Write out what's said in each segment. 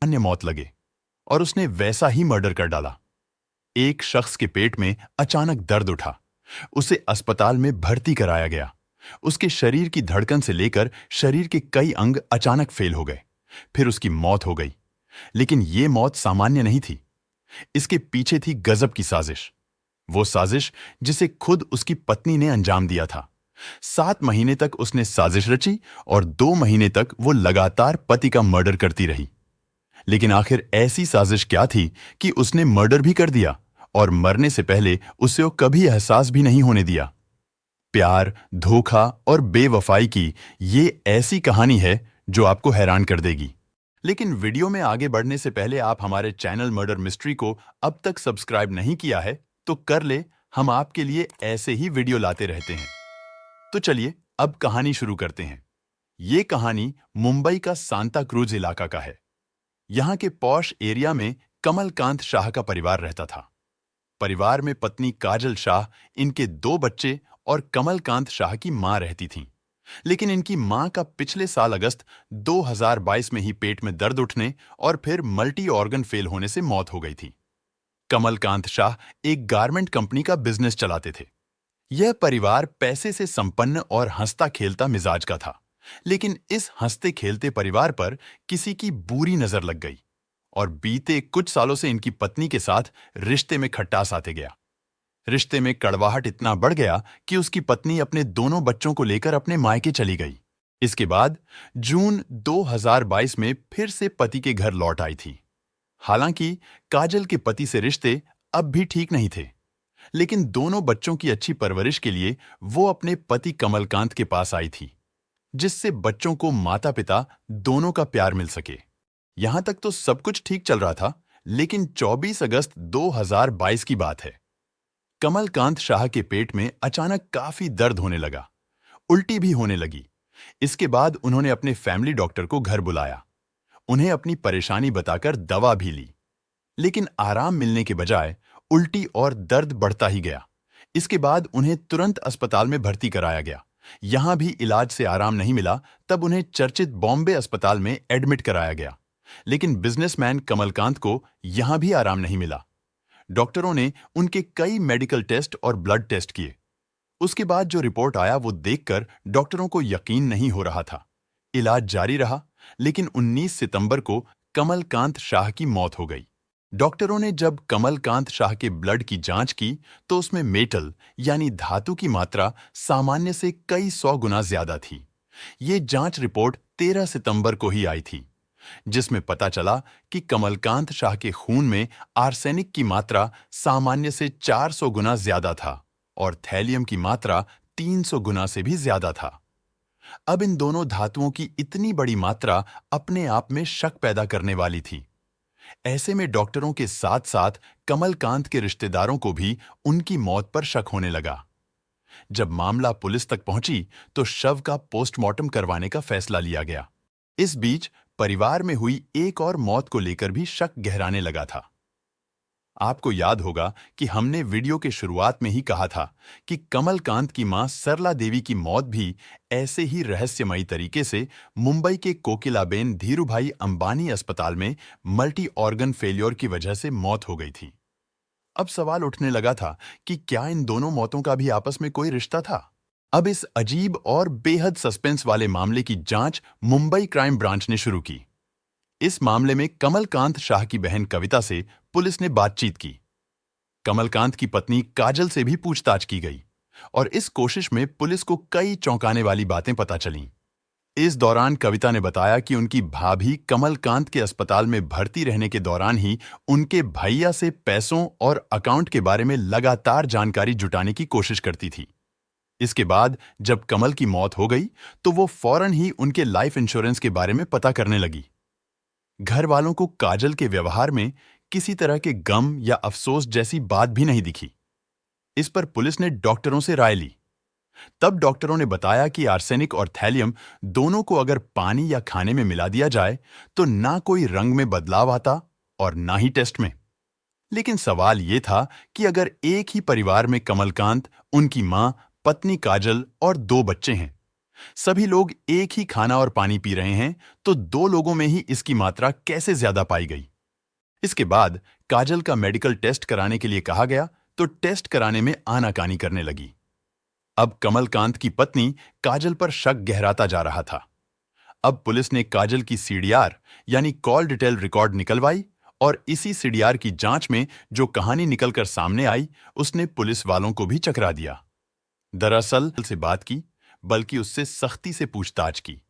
अन्य मौत लगे और उसने वैसा ही मर्डर कर डाला। एक शख्स के पेट में अचानक दर्द उठा। उसे अस्पताल में भर्ती कराया गया। उसके शरीर की धड़कन से लेकर शरीर के कई अंग अचानक फेल हो गए। फिर उसकी मौत हो गई। लेकिन यह मौत सामान्य नहीं थी। इसके पीछे थी गजब की साजिश। वो साजिश जिसे खुद उसकी पत्नी ने अंजाम दिया था। 7 महीने तक उसने साजिश रची और 2 महीने तक वो लगातार पति का मर्डर करती रही। लेकिन आखिर ऐसी साजिश क्या थी कि उसने मर्डर भी कर दिया और मरने से पहले उसे वो कभी एहसास भी नहीं होने दिया। प्यार, धोखा और बेवफाई की ये ऐसी कहानी है जो आपको हैरान कर देगी। लेकिन वीडियो में आगे बढ़ने से पहले आप हमारे चैनल मर्डर मिस्ट्री को अब तक सब्सक्राइब नहीं किया है तो कर ले। हम आपके लिए ऐसे ही वीडियो लाते रहते हैं। तो चलिए अब कहानी शुरू करते हैं। ये कहानी मुंबई का सांता क्रूज इलाका का है। यहाँ के पॉश एरिया में कमलकांत शाह का परिवार रहता था। परिवार में पत्नी काजल शाह, इनके 2 बच्चे और कमलकांत शाह की मां रहती थीं। लेकिन इनकी मां का पिछले साल अगस्त 2022 में ही पेट में दर्द उठने और फिर मल्टी ऑर्गन फेल होने से मौत हो गई थी। कमलकांत शाह एक गारमेंट कंपनी का बिजनेस चलाते थे। यह परिवार पैसे से संपन्न और हंसता खेलता मिजाज का था। लेकिन इस हंसते खेलते परिवार पर किसी की बुरी नजर लग गई और बीते कुछ सालों से इनकी पत्नी के साथ रिश्ते में खटास आते गया। रिश्ते में कड़वाहट इतना बढ़ गया कि उसकी पत्नी अपने दोनों बच्चों को लेकर अपने मायके चली गई। इसके बाद जून 2022 में फिर से पति के घर लौट आई थी। हालांकि काजल के पति से रिश्ते अब भी ठीक नहीं थे, लेकिन दोनों बच्चों की अच्छी परवरिश के लिए वो अपने पति कमलकांत के पास आई थी, जिससे बच्चों को माता पिता दोनों का प्यार मिल सके। यहां तक तो सब कुछ ठीक चल रहा था, लेकिन 24 अगस्त 2022 की बात है। कमलकांत शाह के पेट में अचानक काफी दर्द होने लगा। उल्टी भी होने लगी। इसके बाद उन्होंने अपने फैमिली डॉक्टर को घर बुलाया। उन्हें अपनी परेशानी बताकर दवा भी ली, लेकिन आराम मिलने के बजाय उल्टी और दर्द बढ़ता ही गया। इसके बाद उन्हें तुरंत अस्पताल में भर्ती कराया गया। यहां भी इलाज से आराम नहीं मिला, तब उन्हें चर्चित बॉम्बे अस्पताल में एडमिट कराया गया। लेकिन बिजनेसमैन कमलकांत को यहां भी आराम नहीं मिला। डॉक्टरों ने उनके कई मेडिकल टेस्ट और ब्लड टेस्ट किए। उसके बाद जो रिपोर्ट आया वो देखकर डॉक्टरों को यकीन नहीं हो रहा था। इलाज जारी रहा, लेकिन 19 सितंबर को कमलकांत शाह की मौत हो गई। डॉक्टरों ने जब कमलकांत शाह के ब्लड की जांच की तो उसमें मेटल यानी धातु की मात्रा सामान्य से कई 100 गुना ज्यादा थी। ये जांच रिपोर्ट 13 सितंबर को ही आई थी, जिसमें पता चला कि कमलकांत शाह के खून में आर्सेनिक की मात्रा सामान्य से 400 गुना ज्यादा था और थैलियम की मात्रा 300 गुना से भी ज्यादा था। अब इन दोनों धातुओं की इतनी बड़ी मात्रा अपने आप में शक पैदा करने वाली थी। ऐसे में डॉक्टरों के साथ साथ कमलकांत के रिश्तेदारों को भी उनकी मौत पर शक होने लगा। जब मामला पुलिस तक पहुंची तो शव का पोस्टमार्टम करवाने का फैसला लिया गया। इस बीच परिवार में हुई एक और मौत को लेकर भी शक गहराने लगा था। आपको याद होगा कि हमने वीडियो के शुरुआत में ही कहा था कि कमलकांत की मां सरला देवी की मौत भी ऐसे ही रहस्यमयी तरीके से मुंबई के कोकिलाबेन धीरूभाई अंबानी अस्पताल में मल्टी ऑर्गन फेल्योर की वजह से मौत हो गई थी। अब सवाल उठने लगा था कि क्या इन दोनों मौतों का भी आपस में कोई रिश्ता था। अब इस अजीब और बेहद सस्पेंस वाले मामले की जांच मुंबई क्राइम ब्रांच ने शुरू की। इस मामले में कमलकांत शाह की बहन कविता से पुलिस ने बातचीत की। कमलकांत की पत्नी काजल से भी पूछताछ की गई और इस कोशिश में पुलिस को कई चौंकाने वाली बातें पता चलीं। इस दौरान कविता ने बताया कि उनकी भाभी कमलकांत के अस्पताल में भर्ती रहने के दौरान ही उनके भैया से पैसों और अकाउंट के बारे में लगातार जानकारी जुटाने की कोशिश करती थी। इसके बाद जब कमल की मौत हो गई तो वो फौरन ही उनके लाइफ इंश्योरेंस के बारे में पता करने लगी। घर वालों को काजल के व्यवहार में किसी तरह के गम या अफसोस जैसी बात भी नहीं दिखी। इस पर पुलिस ने डॉक्टरों से राय ली। तब डॉक्टरों ने बताया कि आर्सेनिक और थैलियम दोनों को अगर पानी या खाने में मिला दिया जाए तो ना कोई रंग में बदलाव आता और ना ही टेस्ट में। लेकिन सवाल यह था कि अगर एक ही परिवार में कमलकांत, उनकी मां, पत्नी काजल और 2 बच्चे हैं, सभी लोग एक ही खाना और पानी पी रहे हैं, तो दो लोगों में ही इसकी मात्रा कैसे ज्यादा पाई गई? इसके बाद काजल का मेडिकल टेस्ट कराने के लिए कहा गया, तो टेस्ट कराने में आनाकानी करने लगी। अब कमलकांत की पत्नी काजल पर शक गहराता जा रहा था। अब पुलिस ने काजल की सीडीआर यानी कॉल डिटेल रिकॉर्ड निकलवाई, और इसी सीडीआर की जांच में जो कहानी निकलकर सामने आई, उसने पुलिस वालों को भी चकरा दिया। दरअसल से बात की, बल्कि उससे सख्ती से पूछताछ की।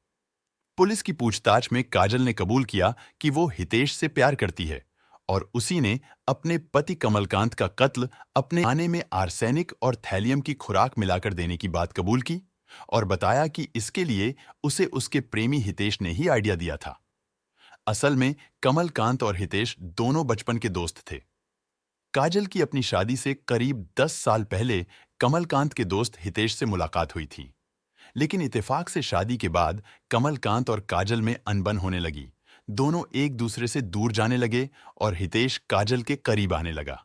पुलिस की पूछताछ में काजल ने कबूल किया कि वो हितेश से प्यार करती है, और उसी ने अपने पति कमलकांत का कत्ल अपने खाने में आर्सेनिक और थैलियम की खुराक मिलाकर देने की बात कबूल की, और बताया कि इसके लिए उसे उसके प्रेमी हितेश ने ही आइडिया दिया था। असल में कमलकांत और हितेश दोनों बचपन के दोस्त थे। काजल की अपनी शादी से करीब 10 साल पहले कमलकांत के दोस्त हितेश से मुलाकात हुई थी। लेकिन इत्तेफाक से शादी के बाद कमलकांत और काजल में अनबन होने लगी। दोनों एक दूसरे से दूर जाने लगे और हितेश काजल के करीब आने लगा।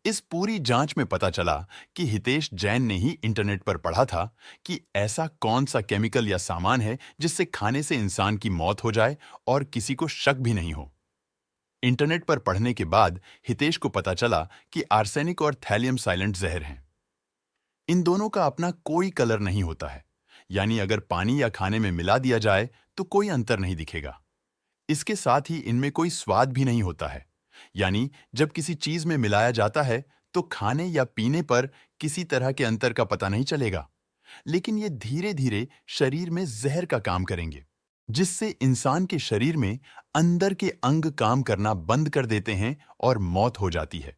इस पूरी जांच में पता चला कि हितेश जैन ने ही इंटरनेट पर पढ़ा था कि ऐसा कौन सा केमिकल या सामान है जिससे खाने से इंसान की मौत हो जाए और किसी को शक भी नहीं हो। इंटरनेट पर पढ़ने के बाद हितेश को पता चला कि आर्सेनिक और थैलियम साइलेंट जहर हैं। इन दोनों का अपना कोई कलर नहीं होता है, यानी अगर पानी या खाने में मिला दिया जाए तो कोई अंतर नहीं दिखेगा। इसके साथ ही इनमें कोई स्वाद भी नहीं होता है, यानी जब किसी चीज में मिलाया जाता है तो खाने या पीने पर किसी तरह के अंतर का पता नहीं चलेगा। लेकिन ये धीरे धीरे शरीर में जहर का काम करेंगे, जिससे इंसान के शरीर में अंदर के अंग काम करना बंद कर देते हैं और मौत हो जाती है।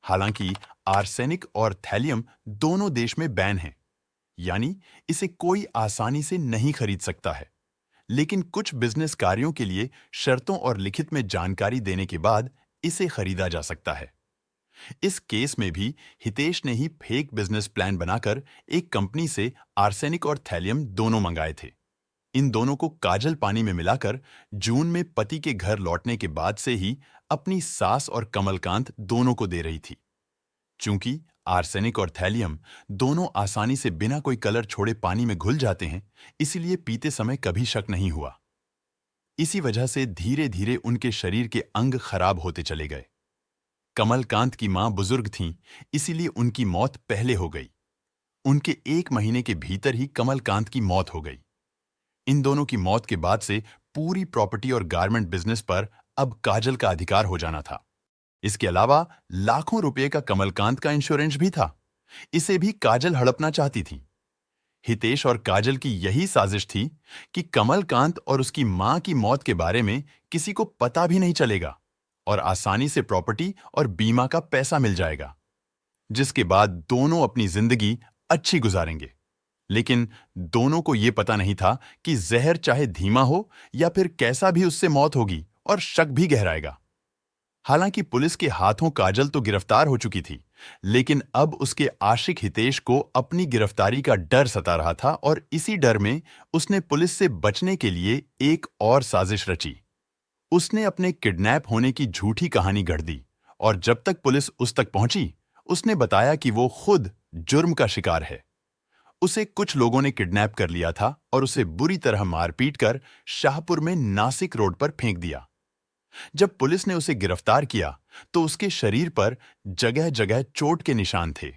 हालांकि आर्सेनिक और थैलियम दोनों देश में बैन हैं, यानी इसे कोई आसानी से नहीं खरीद सकता है। लेकिन कुछ बिजनेस कार्यों के लिए शर्तों और लिखित में जानकारी देने के बाद इसे खरीदा जा सकता है। इस केस में भी हितेश ने ही फेक बिजनेस प्लान बनाकर एक कंपनी से आर्सेनिक और थैलियम दोनों मंगाए थे। इन दोनों को काजल पानी में मिलाकर जून में पति के घर लौटने के बाद से ही अपनी सास और कमलकांत दोनों को दे रही थी। चूंकि आर्सेनिक और थैलियम दोनों आसानी से बिना कोई कलर छोड़े पानी में घुल जाते हैं, इसीलिए पीते समय कभी शक नहीं हुआ। इसी वजह से धीरे धीरे उनके शरीर के अंग खराब होते चले गए। कमलकांत की मां बुजुर्ग थीं, इसीलिए उनकी मौत पहले हो गई। उनके 1 महीने के भीतर ही कमलकांत की मौत हो गई। इन दोनों की मौत के बाद से पूरी प्रॉपर्टी और गारमेंट बिजनेस पर अब काजल का अधिकार हो जाना था। इसके अलावा लाखों रुपए का कमलकांत का इंश्योरेंस भी था। इसे भी काजल हड़पना चाहती थी। हितेश और काजल की यही साजिश थी कि कमलकांत और उसकी मां की मौत के बारे में किसी को पता भी नहीं चलेगा और आसानी से प्रॉपर्टी और बीमा का पैसा मिल जाएगा, जिसके बाद दोनों अपनी जिंदगी अच्छी गुजारेंगे। लेकिन दोनों को यह पता नहीं था कि जहर चाहे धीमा हो या फिर कैसा भी उससे मौत होगी और शक भी गहराएगा। हालांकि पुलिस के हाथों काजल तो गिरफ्तार हो चुकी थी, लेकिन अब उसके आशिक हितेश को अपनी गिरफ्तारी का डर सता रहा था, और इसी डर में उसने पुलिस से बचने के लिए एक और साजिश रची। उसने अपने किडनैप होने की झूठी कहानी गढ़ दी, और जब तक पुलिस उस तक पहुंची, उसने बताया कि वो खुद जुर्म का शिकार है। उसे कुछ लोगों ने किडनैप कर लिया था और उसे बुरी तरह मारपीट कर शाहपुर में नासिक रोड पर फेंक दिया। जब पुलिस ने उसे गिरफ्तार किया तो उसके शरीर पर जगह जगह चोट के निशान थे।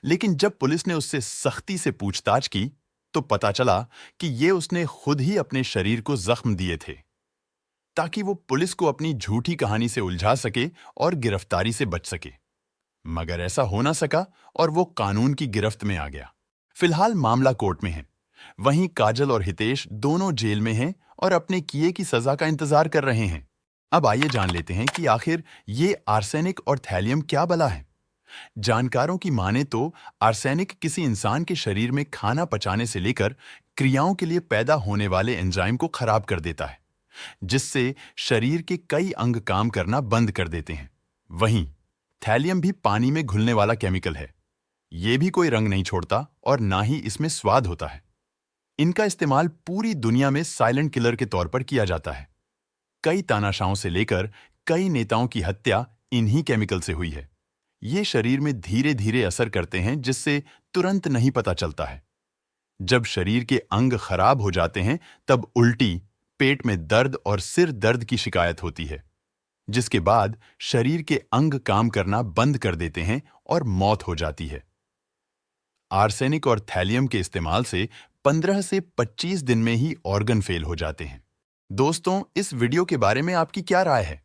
लेकिन जब पुलिस ने उससे सख्ती से पूछताछ की तो पता चला कि ये उसने खुद ही अपने शरीर को जख्म दिए थे, ताकि वो पुलिस को अपनी झूठी कहानी से उलझा सके और गिरफ्तारी से बच सके। मगर ऐसा हो ना सका और वो कानून की गिरफ्त में आ गया। फिलहाल मामला कोर्ट में है। वहीं काजल और हितेश दोनों जेल में हैं और अपने किए की सजा का इंतजार कर रहे हैं। अब आइए जान लेते हैं कि आखिर ये आर्सेनिक और थैलियम क्या बला है। जानकारों की माने तो आर्सेनिक किसी इंसान के शरीर में खाना पचाने से लेकर क्रियाओं के लिए पैदा होने वाले एंजाइम को खराब कर देता है, जिससे शरीर के कई अंग काम करना बंद कर देते हैं। वहीं थैलियम भी पानी में घुलने वाला केमिकल है। ये भी कोई रंग नहीं छोड़ता और ना ही इसमें स्वाद होता है। इनका इस्तेमाल पूरी दुनिया में साइलेंट किलर के तौर पर किया जाता है। कई तानाशाहों से लेकर कई नेताओं की हत्या इन्हीं केमिकल से हुई है। ये शरीर में धीरे धीरे असर करते हैं, जिससे तुरंत नहीं पता चलता है। जब शरीर के अंग खराब हो जाते हैं तब उल्टी, पेट में दर्द और सिर दर्द की शिकायत होती है, जिसके बाद शरीर के अंग काम करना बंद कर देते हैं और मौत हो जाती है। आर्सेनिक और थैलियम के इस्तेमाल से 15 से 25 दिन में ही ऑर्गन फेल हो जाते हैं। दोस्तों, इस वीडियो के बारे में आपकी क्या राय है?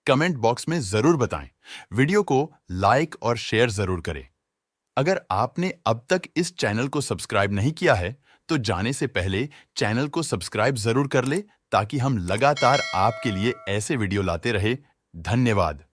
कमेंट बॉक्स में जरूर बताएं। वीडियो को लाइक और शेयर जरूर करें। अगर आपने अब तक इस चैनल को सब्सक्राइब नहीं किया है, तो जाने से पहले चैनल को सब्सक्राइब जरूर कर ले ताकि हम लगातार आपके लिए ऐसे वीडियो लाते रहे। धन्यवाद।